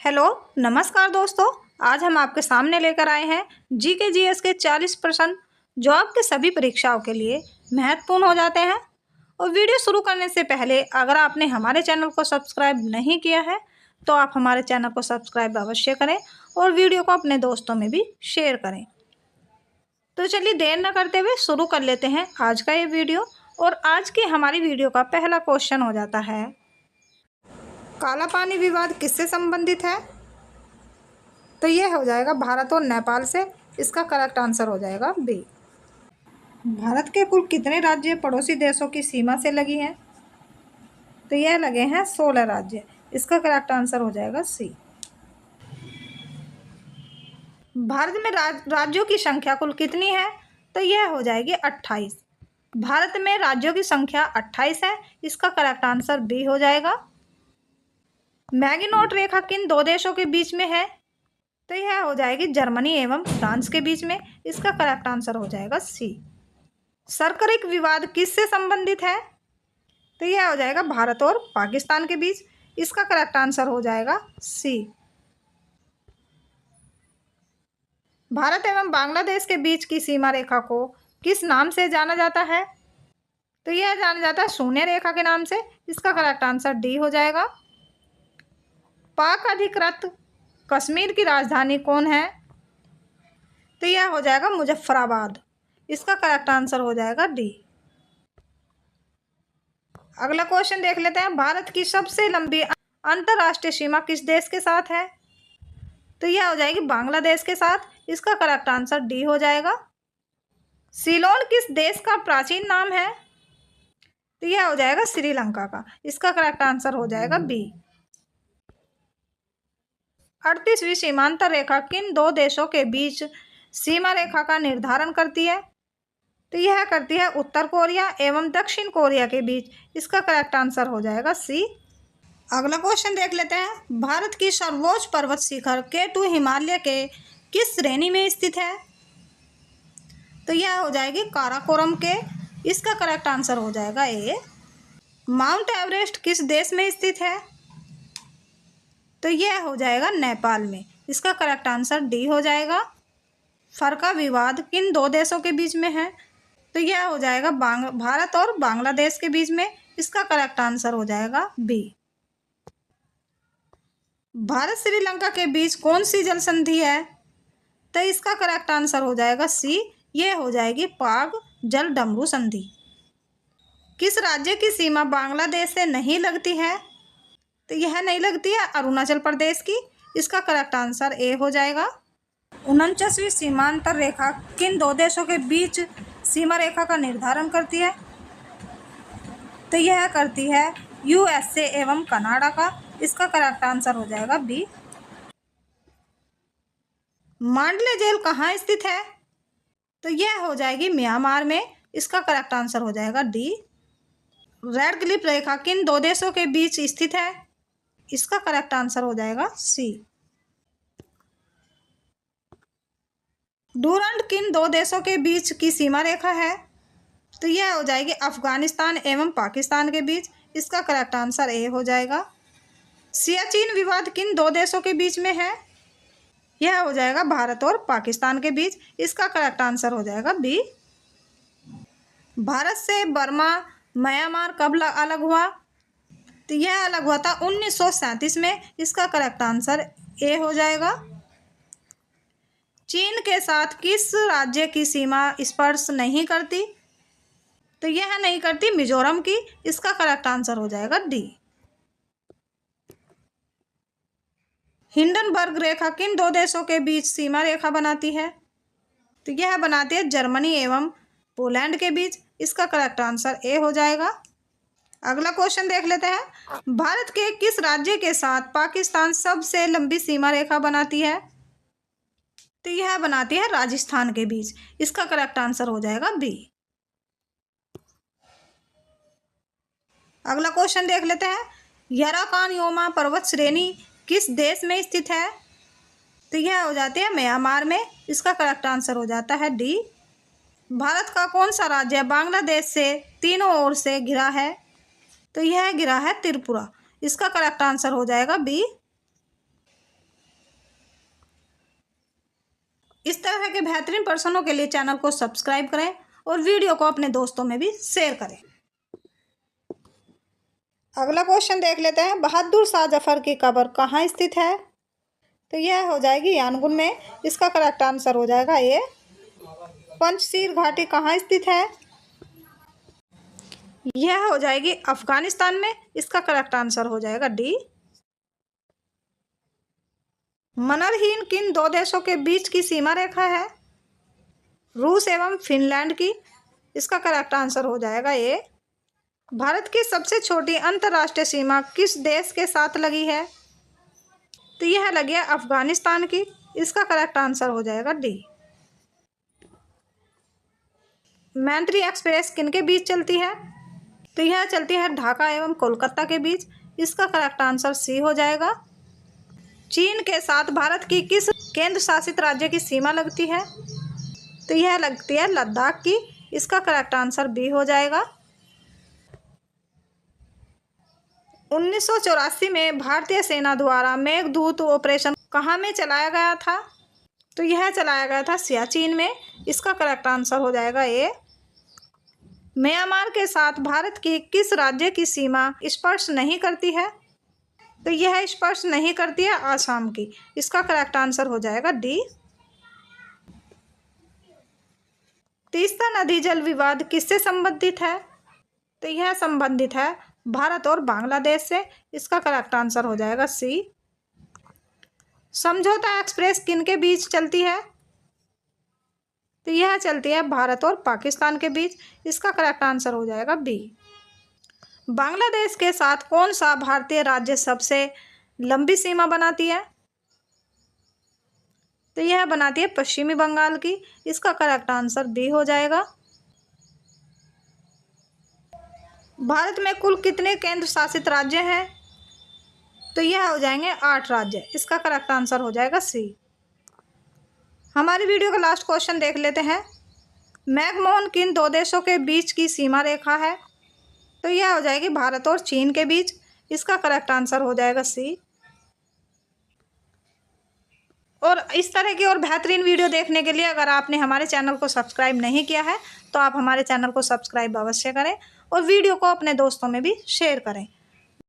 Hello नमस्कार दोस्तों। आज हम आपके सामने लेकर आए हैं जीके जीएस के 40 प्रश्न जो आपके सभी परीक्षाओं के लिए महत्वपूर्ण हो जाते हैं। और वीडियो शुरू करने से पहले अगर आपने हमारे चैनल को सब्सक्राइब नहीं किया है तो आप हमारे चैनल को सब्सक्राइब अवश्य करें और वीडियो को अपने दोस्तों में भी शेयर करें। तो चलिए देर न करते हुए शुरू कर लेते हैं आज का ये वीडियो। और आज की हमारी वीडियो का पहला क्वेश्चन हो जाता है, काला पानी विवाद किससे संबंधित है? तो यह हो जाएगा भारत और नेपाल से। इसका करेक्ट आंसर हो जाएगा बी। भारत के कुल कितने राज्य पड़ोसी देशों की सीमा से लगी हैं? तो यह लगे हैं 16 राज्य। इसका करेक्ट आंसर हो जाएगा सी। भारत में राज्यों की संख्या कुल कितनी है? तो यह हो जाएगी 28। भारत में राज्यों की संख्या 28 है। इसका करेक्ट आंसर बी हो जाएगा। मैगीनोट रेखा किन दो देशों के बीच में है? तो यह हो जाएगी जर्मनी एवं फ्रांस के बीच में। इसका करेक्ट आंसर हो जाएगा सी। सरकरिक विवाद किससे संबंधित है? तो यह हो जाएगा भारत और पाकिस्तान के बीच। इसका करेक्ट आंसर हो जाएगा सी। भारत एवं बांग्लादेश के बीच की सीमा रेखा को किस नाम से जाना जाता है? तो यह जाना जाता है शून्य रेखा के नाम से। इसका करेक्ट आंसर डी हो जाएगा। पाक अधिकृत कश्मीर की राजधानी कौन है? तो यह हो जाएगा मुजफ्फराबाद। इसका करेक्ट आंसर हो जाएगा डी। अगला क्वेश्चन देख लेते हैं, भारत की सबसे लंबी अंतर्राष्ट्रीय सीमा किस देश के साथ है? तो यह हो जाएगी बांग्लादेश के साथ। इसका करेक्ट आंसर डी हो जाएगा। सीलोन किस देश का प्राचीन नाम है? तो यह हो जाएगा श्रीलंका का। इसका करेक्ट आंसर हो जाएगा बी। 38वीं सीमांतर रेखा किन दो देशों के बीच सीमा रेखा का निर्धारण करती है? तो यह करती है उत्तर कोरिया एवं दक्षिण कोरिया के बीच। इसका करेक्ट आंसर हो जाएगा सी। अगला क्वेश्चन देख लेते हैं, भारत की सर्वोच्च पर्वत शिखर K2 हिमालय के किस श्रेणी में स्थित है? तो यह हो जाएगी काराकोरम के। इसका करेक्ट आंसर हो जाएगा ए। माउंट एवरेस्ट किस देश में स्थित है? तो यह हो जाएगा नेपाल में। इसका करेक्ट आंसर डी हो जाएगा। फरका विवाद किन दो देशों के बीच में है? तो यह हो जाएगा भारत और बांग्लादेश के बीच में। इसका करेक्ट आंसर हो जाएगा बी। भारत श्रीलंका के बीच कौन सी जल संधि है? तो इसका करेक्ट आंसर हो जाएगा सी। यह हो जाएगी पाग जल डमरू संधि। किस राज्य की सीमा बांग्लादेश से नहीं लगती है? तो यह नहीं लगती है अरुणाचल प्रदेश की। इसका करेक्ट आंसर ए हो जाएगा। 49वीं सीमांतर रेखा किन दो देशों के बीच सीमा रेखा का निर्धारण करती है? तो यह करती है यूएसए एवं कनाडा का। इसका करेक्ट आंसर हो जाएगा बी। मांडले जेल कहाँ स्थित है? तो यह हो जाएगी म्यांमार में। इसका करेक्ट आंसर हो जाएगा डी। रेड क्लिफ रेखा किन दो देशों के बीच स्थित है? इसका करेक्ट आंसर हो जाएगा सी। डूरंड किन दो देशों के बीच की सीमा रेखा है? तो यह हो जाएगी अफगानिस्तान एवं पाकिस्तान के बीच। इसका करेक्ट आंसर ए हो जाएगा। सियाचिन विवाद किन दो देशों के बीच में है? यह हो जाएगा भारत और पाकिस्तान के बीच। इसका करेक्ट आंसर हो जाएगा बी। भारत से बर्मा म्यांमार कब अलग हुआ? तो यह अलग हुआ था 1937 में। इसका करेक्ट आंसर ए हो जाएगा। चीन के साथ किस राज्य की सीमा स्पर्श नहीं करती? तो यह नहीं करती मिजोरम की। इसका करेक्ट आंसर हो जाएगा डी। हिंडनबर्ग रेखा किन दो देशों के बीच सीमा रेखा बनाती है? तो यह बनाती है जर्मनी एवं पोलैंड के बीच। इसका करेक्ट आंसर ए हो जाएगा। अगला क्वेश्चन देख लेते हैं, भारत के किस राज्य के साथ पाकिस्तान सबसे लंबी सीमा रेखा बनाती है? तो यह बनाती है राजस्थान के बीच। इसका करेक्ट आंसर हो जाएगा बी। अगला क्वेश्चन देख लेते हैं, यराकान-योमा पर्वत श्रेणी किस देश में स्थित है? तो यह हो जाती है म्यांमार में। इसका करेक्ट आंसर हो जाता है डी। भारत का कौन सा राज्य बांग्लादेश से तीनों ओर से घिरा है? तो यह घिरा है त्रिपुरा। इसका करेक्ट आंसर हो जाएगा बी। इस तरह के बेहतरीन प्रश्नों के लिए चैनल को सब्सक्राइब करें और वीडियो को अपने दोस्तों में भी शेयर करें। अगला क्वेश्चन देख लेते हैं। बहादुर शाह जफर की कब्र कहाँ स्थित है? तो यह हो जाएगी यानगुन में। इसका करेक्ट आंसर हो जाएगा ए। पंचशील घाटी कहाँ स्थित है? यह हो जाएगी अफगानिस्तान में। इसका करेक्ट आंसर हो जाएगा डी। मनरहीन किन दो देशों के बीच की सीमा रेखा है? रूस एवं फिनलैंड की। इसका करेक्ट आंसर हो जाएगा ए। भारत की सबसे छोटी अंतर्राष्ट्रीय सीमा किस देश के साथ लगी है? तो यह लगी है अफगानिस्तान की। इसका करेक्ट आंसर हो जाएगा डी। मैत्री एक्सप्रेस किनके बीच चलती है? तो यह चलती है ढाका एवं कोलकाता के बीच। इसका करेक्ट आंसर सी हो जाएगा। चीन के साथ भारत की किस केंद्र शासित राज्य की सीमा लगती है? तो यह लगती है लद्दाख की। इसका करेक्ट आंसर बी हो जाएगा। 1984 में भारतीय सेना द्वारा मेघदूत ऑपरेशन कहाँ में चलाया गया था? तो यह चलाया गया था सियाचिन में। इसका करेक्ट आंसर हो जाएगा ए। म्यांमार के साथ भारत की किस राज्य की सीमा स्पर्श नहीं करती है? तो यह स्पर्श नहीं करती है आसाम की। इसका करेक्ट आंसर हो जाएगा डी। तीस्ता नदी जल विवाद किससे संबंधित है? तो यह संबंधित है भारत और बांग्लादेश से। इसका करेक्ट आंसर हो जाएगा सी। समझौता एक्सप्रेस किनके बीच चलती है? तो यह चलती है भारत और पाकिस्तान के बीच। इसका करेक्ट आंसर हो जाएगा बी। बांग्लादेश के साथ कौन सा भारतीय राज्य सबसे लंबी सीमा बनाती है? तो यह बनाती है पश्चिमी बंगाल की। इसका करेक्ट आंसर बी हो जाएगा। भारत में कुल कितने केंद्र शासित राज्य हैं? तो यह हो जाएंगे 8 राज्य। इसका करेक्ट आंसर हो जाएगा सी। हमारी वीडियो का लास्ट क्वेश्चन देख लेते हैं। मैकमोहन किन दो देशों के बीच की सीमा रेखा है? तो यह हो जाएगी भारत और चीन के बीच। इसका करेक्ट आंसर हो जाएगा सी। और इस तरह की और बेहतरीन वीडियो देखने के लिए अगर आपने हमारे चैनल को सब्सक्राइब नहीं किया है तो आप हमारे चैनल को सब्सक्राइब अवश्य करें और वीडियो को अपने दोस्तों में भी शेयर करें।